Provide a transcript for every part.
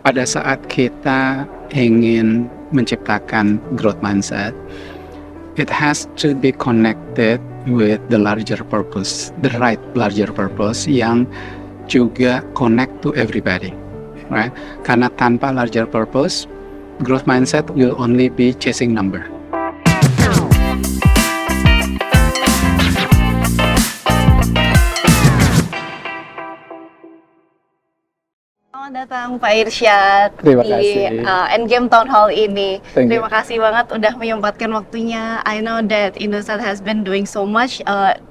pada saat kita ingin menciptakan growth mindset, it has to be connected with the larger purpose, the right larger purpose yang juga connect to everybody, right? Karena tanpa larger purpose, growth mindset will only be chasing number. Selamat datang Pak Irsyad Terima di kasih. Endgame Town Hall ini. Thank you. Terima kasih banget udah menyempatkan waktunya. I know that Indosat has been doing so much.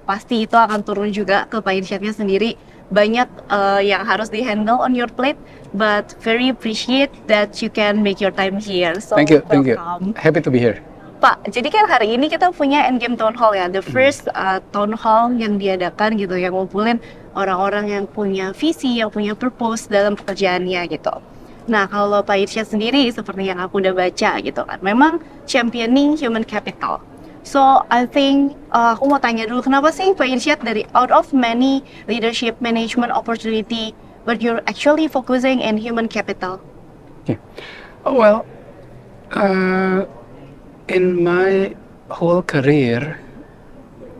Pasti itu akan turun juga ke Pak Irsyadnya sendiri. Banyak yang harus di-handle on your plate, but very appreciate that you can make your time here. So Thank you. welcome. Happy to be here. Pak, jadi kan hari ini kita punya Endgame Town Hall ya, the first Town Hall yang diadakan gitu, yang ngumpulin orang-orang yang punya visi, yang punya purpose dalam pekerjaannya gitu. Nah, kalau Pak Irsyad sendiri, seperti yang aku udah baca gitu kan, memang championing human capital. So, I think aku mau tanya dulu, kenapa sih Pak Irsyad dari out of many leadership management opportunity, but you're actually focusing in human capital? Well, in my whole career,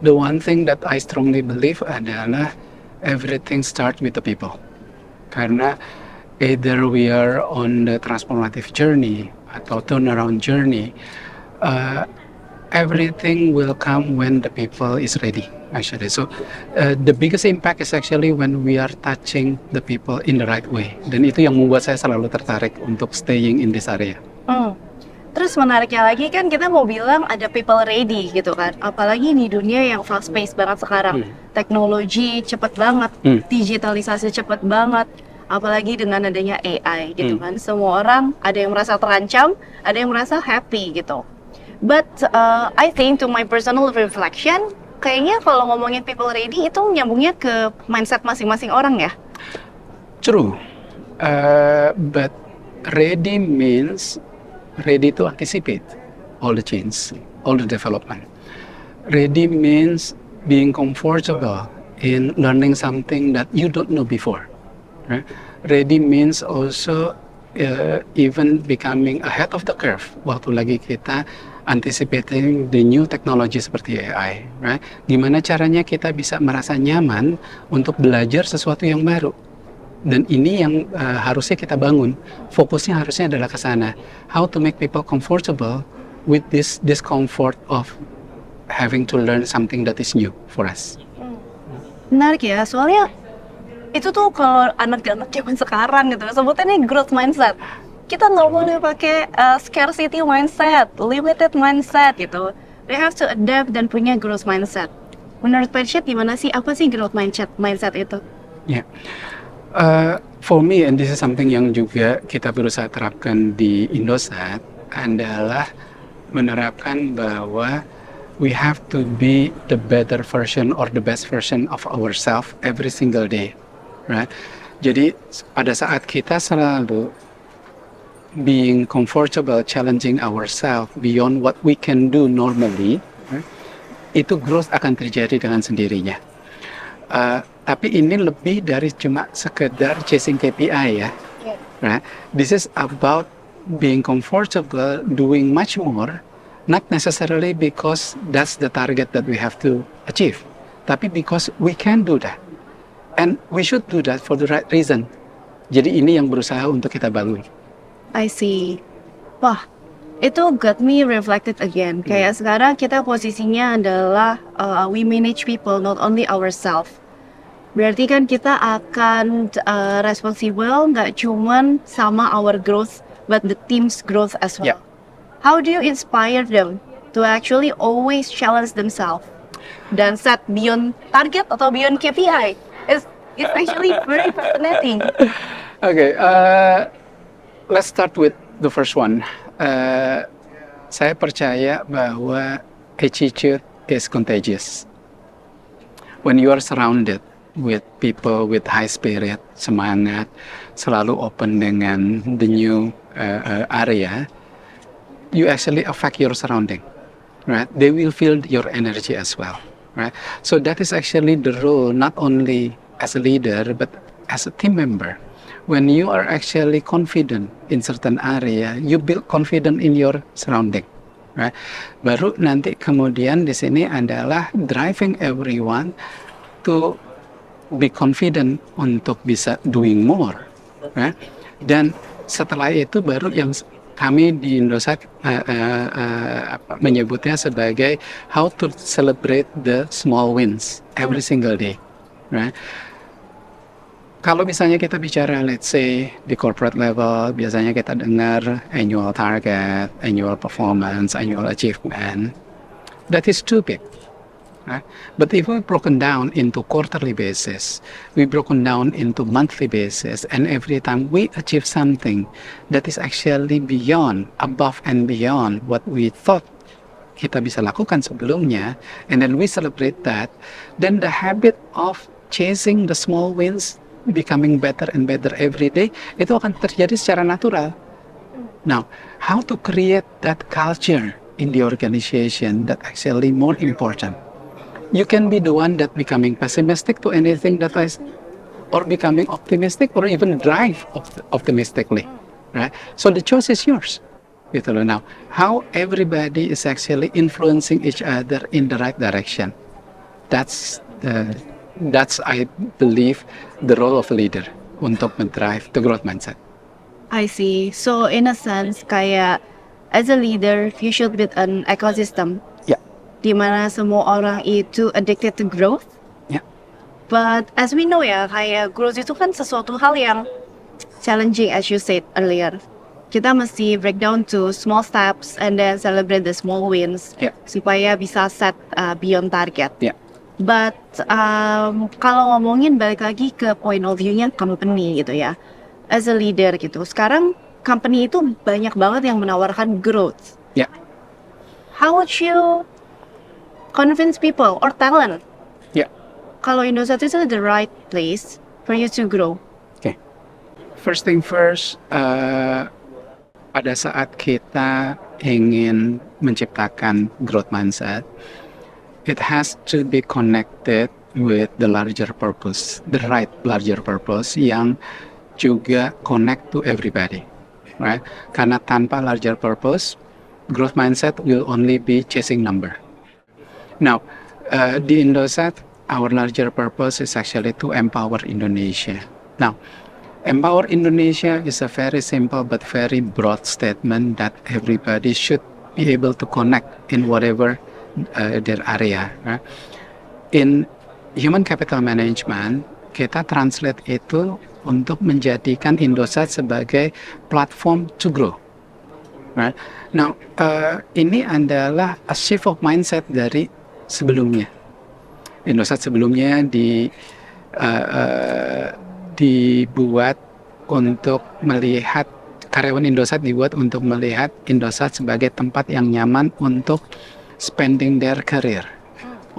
the one thing that I strongly believe adalah everything starts with the people. Karena either we are on the transformative journey atau turnaround journey, everything will come when the people is ready. Actually, so the biggest impact is actually when we are touching the people in the right way. Dan itu yang membuat saya selalu tertarik untuk staying in this area. Terus menariknya lagi kan kita mau bilang ada people ready gitu kan, apalagi di dunia yang fast pace banget sekarang, teknologi cepet banget, digitalisasi cepet banget, apalagi dengan adanya AI gitu kan, semua orang ada yang merasa terancam, ada yang merasa happy gitu. But I think to my personal reflection, kayaknya kalau ngomongin people ready itu nyambungnya ke mindset masing-masing orang ya. True, but ready means ready to anticipate all the change, all the development. Ready means being comfortable in learning something that you don't know before. Right? Ready means also even becoming ahead of the curve waktu lagi kita anticipating the new technology seperti AI. Right? Gimana caranya kita bisa merasa nyaman untuk belajar sesuatu yang baru. Dan ini yang harusnya kita bangun. Fokusnya harusnya adalah ke sana. How to make people comfortable with this discomfort of having to learn something that is new for us. Menarik ya, soalnya itu tuh kalau anak-anak zaman sekarang gitu, sebutnya growth mindset. Kita nggak boleh pakai scarcity mindset, limited mindset gitu. They have to adapt dan punya growth mindset. Menurut Pak Irsyad gimana sih? Apa sih growth mindset itu? Yeah. For me, and this is something yang juga kita berusaha terapkan di Indosat, adalah menerapkan bahwa we have to be the better version or the best version of ourselves every single day, right? Jadi pada saat kita selalu being comfortable, challenging ourselves beyond what we can do normally, right? Itu growth akan terjadi dengan sendirinya. Tapi ini lebih dari cuma sekedar chasing KPI ya. Right? This is about being comfortable doing much more, not necessarily because that's the target that we have to achieve, tapi because we can do that. And we should do that for the right reason. Jadi ini yang berusaha untuk kita bangun. I see. Wah, itu got me reflected again. Kayak sekarang kita posisinya adalah we manage people, not only ourselves. Berarti kan kita akan responsible nggak cuman sama our growth, but the team's growth as well. Yeah. How do you inspire them to actually always challenge themselves dan set beyond target atau beyond KPI? It's actually very fascinating. Okay, let's start with the first one. Saya percaya bahwa attitude is contagious. When you are surrounded with people with high spirit, semangat, selalu open dengan the new area, you actually affect your surrounding, right? They will feel your energy as well, right? So that is actually the role, not only as a leader, but as a team member. when you are actually confident in certain area, you build confident in your surrounding, right? Baru nanti kemudian di sini adalah driving everyone to be confident untuk bisa doing more, right? Dan setelah itu baru yang kami di Indosat menyebutnya sebagai how to celebrate the small wins every single day, right? Kalau misalnya kita bicara, let's say di corporate level, biasanya kita dengar annual target, annual performance, annual achievement. That is too big. Right? But if we broken down into quarterly basis, we broken down into monthly basis, and every time we achieve something that is actually beyond, above and beyond what we thought kita bisa lakukan sebelumnya, and then we celebrate that, then the habit of chasing the small wins, becoming better and better every day, itu akan terjadi secara natural. Now, how to create that culture in the organization that actually more important? You can be the one that becoming pessimistic to anything that is, or becoming optimistic, or even drive optimistically, right? So the choice is yours. Gitu loh. Now, how everybody is actually influencing each other in the right direction. That's I believe the role of a leader untuk mendrive the growth mindset. I see. So in a sense, kayak as a leader, you should build an ecosystem. Yeah. Di mana semua orang itu addicted to growth. Yeah. But as we know ya, kayak growth itu kan sesuatu hal yang challenging as you said earlier. Kita mesti break down to small steps and then celebrate the small wins. Yeah. Supaya bisa set beyond target. Yeah. But kalau ngomongin balik lagi ke point of view-nya company gitu ya. As a leader gitu. Sekarang company itu banyak banget yang menawarkan growth. Yeah. How would you convince people or talent? Yeah. Kalau Indosat itu the right place for you to grow. Okay. First thing first, pada saat kita ingin menciptakan growth mindset, it has to be connected with the larger purpose, the right larger purpose yang juga connect to everybody, right? Karena tanpa larger purpose, growth mindset will only be chasing number. Now, di Indosat, our larger purpose is actually to empower Indonesia. Now, empower Indonesia is a very simple but very broad statement that everybody should be able to connect in whatever their area. Right? In human capital management, kita translate itu untuk menjadikan Indosat sebagai platform to grow. Right? Now, ini adalah a shift of mindset dari sebelumnya. Indosat sebelumnya dibuat untuk melihat, karyawan Indosat dibuat untuk melihat Indosat sebagai tempat yang nyaman untuk spending their career,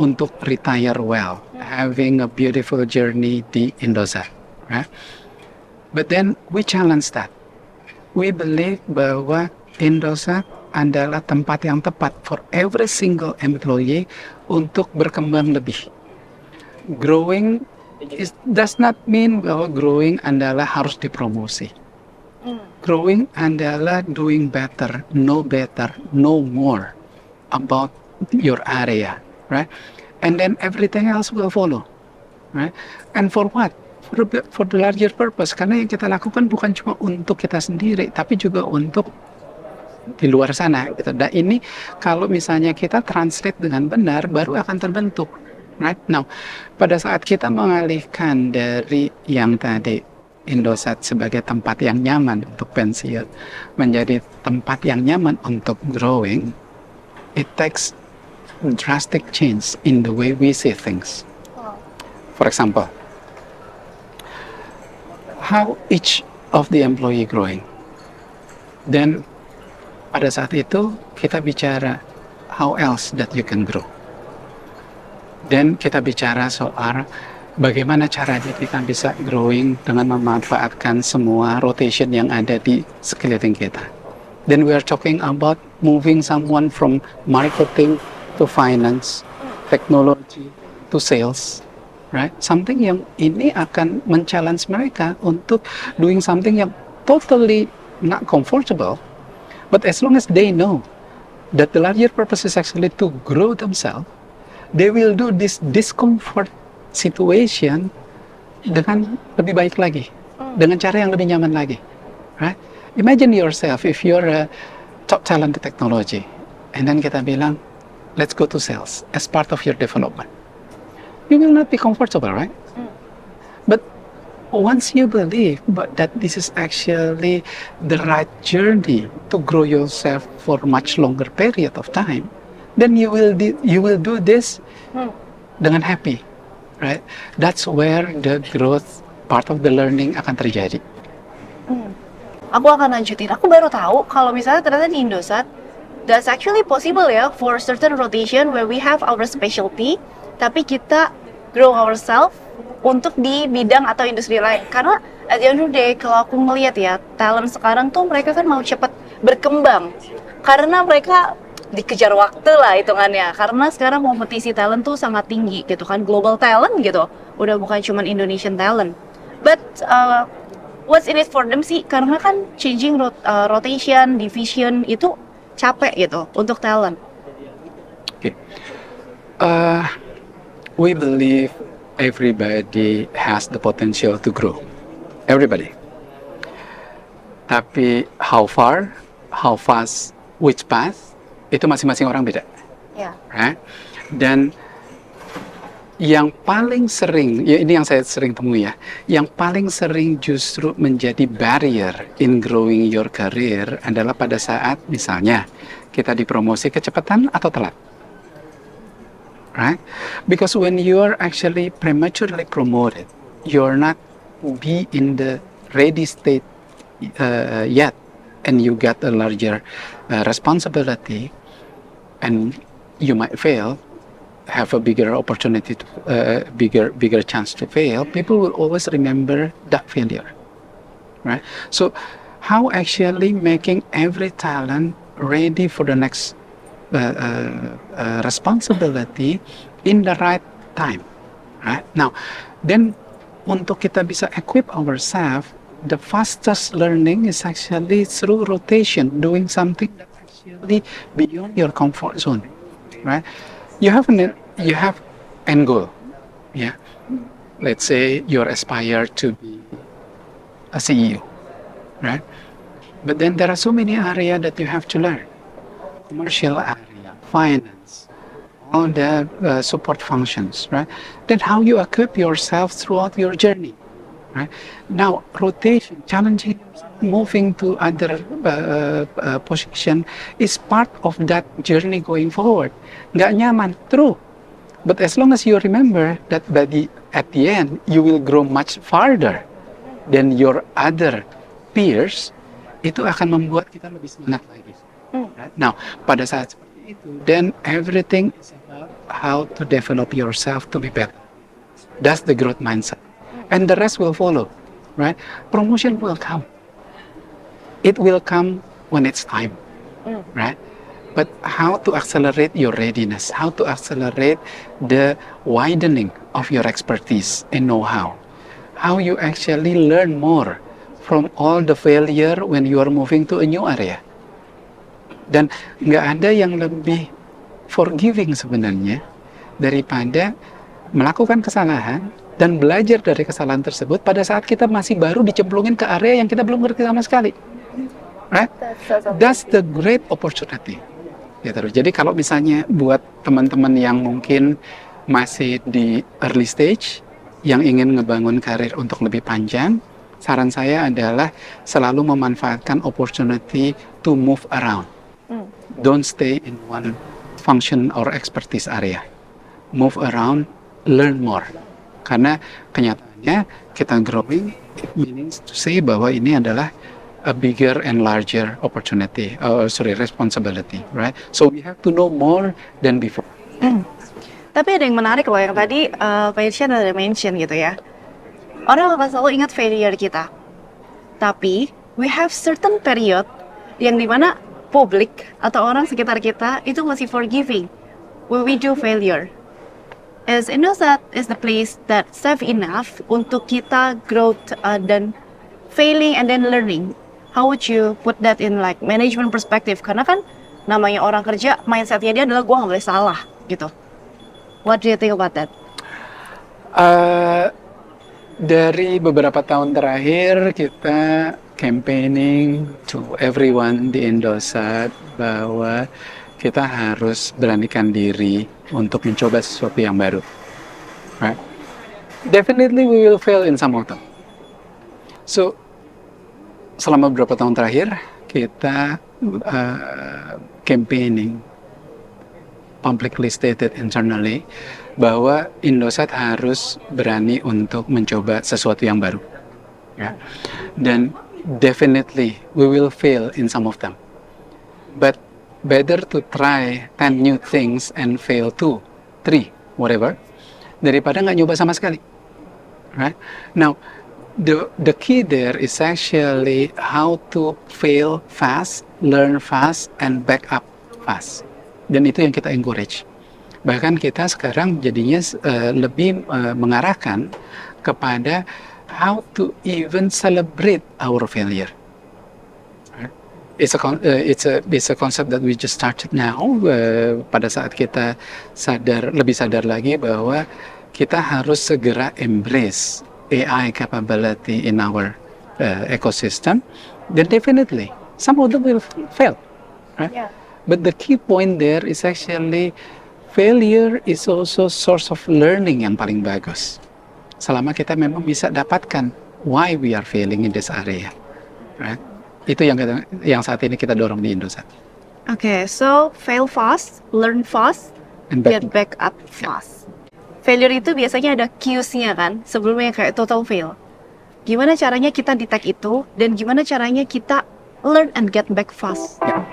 untuk retire well, having a beautiful journey di Indosat, right? But then we challenge that. We believe bahwa Indosat adalah tempat yang tepat for every single employee untuk berkembang lebih. Growing does not mean bahwa growing adalah harus dipromosi. Growing adalah doing better, know more about your area, right? And then everything else will follow, right? And for what? For the larger purpose. Karena yang kita lakukan bukan cuma untuk kita sendiri, tapi juga untuk di luar sana. Gitu. Dan ini kalau misalnya kita translate dengan benar, baru akan terbentuk. Right? Now, pada saat kita mengalihkan dari yang tadi Indosat sebagai tempat yang nyaman untuk pensiun menjadi tempat yang nyaman untuk growing, it takes drastic change in the way we see things. For example, how each of the employee growing. Then pada saat itu kita bicara how else that you can grow. Dan kita bicara soal bagaimana caranya kita bisa growing dengan memanfaatkan semua rotation yang ada di sekeliling kita. Then we are talking about moving someone from marketing to finance, technology to sales, right? Something yang ini akan men-challenge mereka untuk doing something yang totally not comfortable, but as long as they know that the larger purpose is actually to grow themselves, they will do this discomfort situation dengan lebih baik lagi, dengan cara yang lebih nyaman lagi, right? Imagine yourself if you're a top talent in technology, and then kita bilang, let's go to sales as part of your development. You will not be comfortable, right? But once you believe that this is actually the right journey to grow yourself for much longer period of time, then you will do this dengan happy, right? That's where the growth part of the learning akan terjadi. Aku akan lanjutin. Aku baru tahu kalau misalnya ternyata di Indosat, that's actually possible ya for certain rotation where we have our specialty, tapi kita grow ourselves untuk di bidang atau industri lain. Karena at the end of the day, kalau aku ngeliat ya, talent sekarang tuh mereka kan mau cepat berkembang. Karena mereka dikejar waktu lah hitungannya. Karena sekarang kompetisi talent tuh sangat tinggi gitu kan, global talent gitu. Udah bukan cuma Indonesian talent. But what's in it for them sih? Karena kan changing rotation, division itu capek gitu untuk talent. Okay. We believe everybody has the potential to grow. Everybody. Tapi how far, how fast, which path, itu masing-masing orang beda. Ya. Right? Dan yang paling sering, ya ini yang saya sering temui ya, yang paling sering justru menjadi barrier in growing your career adalah pada saat misalnya kita dipromosi kecepatan atau telat. Right? Because when you are actually prematurely promoted, you're not be in the ready state yet, and you get a larger responsibility, and you might fail, have a bigger opportunity, to, bigger chance to fail. People will always remember that failure, right? So, how actually making every talent ready for the next responsibility in the right time, right? Now, then untuk kita bisa equip ourselves, the fastest learning is actually through rotation, doing something that actually beyond your comfort zone, right? You have end goal, yeah. Let's say you aspire to be a CEO, right? But then there are so many areas that you have to learn. Commercial area, finance, all the support functions, right? Then how you equip yourself throughout your journey, right? Now, rotation, challenging, moving to other position is part of that journey going forward. Nggak nyaman, true. But as long as you remember that at the end, you will grow much farther than your other peers, itu akan membuat kita lebih semangat lagi. Right? Now, pada saat seperti itu, then everything is about how to develop yourself to be better. That's the growth mindset. And the rest will follow, right? Promotion will come. It will come when it's time, right? But how to accelerate your readiness, how to accelerate the widening of your expertise and know-how, how you actually learn more from all the failure when you are moving to a new area. Dan nggak ada yang lebih forgiving sebenarnya daripada melakukan kesalahan dan belajar dari kesalahan tersebut pada saat kita masih baru dicemplungin ke area yang kita belum ngerti sama sekali. Right? That's the great opportunity. Ya, terus. Jadi kalau misalnya buat teman-teman yang mungkin masih di early stage, yang ingin ngebangun karir untuk lebih panjang, saran saya adalah selalu memanfaatkan opportunity to move around. Don't stay in one function or expertise area. Move around, learn more. Karena kenyataannya kita growing, it means to say bahwa ini adalah a bigger and larger opportunity, responsibility, right? So we have to know more than before. Tapi ada yang menarik loh yang tadi Pak Irsyan ada mention gitu ya. Orang akan selalu ingat failure kita. Tapi we have certain period yang dimana publik atau orang sekitar kita itu masih forgiving when we do failure. is Indosat is the place that safe enough untuk kita growth dan failing and then learning. How would you put that in like management perspective? Karena kan namanya orang kerja, mindsetnya dia adalah gue nggak boleh salah gitu. What do you think about that? Dari beberapa tahun terakhir kita campaigning to everyone di Indosat bahwa kita harus beranikan diri untuk mencoba sesuatu yang baru. Right? Definitely we will fail in some of them. So selama beberapa tahun terakhir kita campaigning publicly stated internally bahwa Indosat harus berani untuk mencoba sesuatu yang baru. Ya. Dan definitely we will fail in some of them. But better to try 10 new things and fail 2, 3, whatever, daripada nggak nyoba sama sekali. Right? Now, the key there is actually how to fail fast, learn fast, and back up fast. Dan itu yang kita encourage. Bahkan kita sekarang jadinya lebih mengarahkan kepada how to even celebrate our failure. It's a concept that we just started now. Pada saat kita lebih sadar lagi bahwa kita harus segera embrace AI capability in our ecosystem, then definitely some of them will fail, right? Yeah. But the key point there is actually failure is also source of learning yang paling bagus. Selama kita memang bisa dapatkan why we are failing in this area, right? Itu yang saat ini kita dorong di Indosat. Okay, so fail fast, learn fast, And get back up fast. Failure itu biasanya ada cues-nya kan, sebelumnya kayak total fail. Gimana caranya kita detect itu, dan gimana caranya kita learn and get back fast. Ya.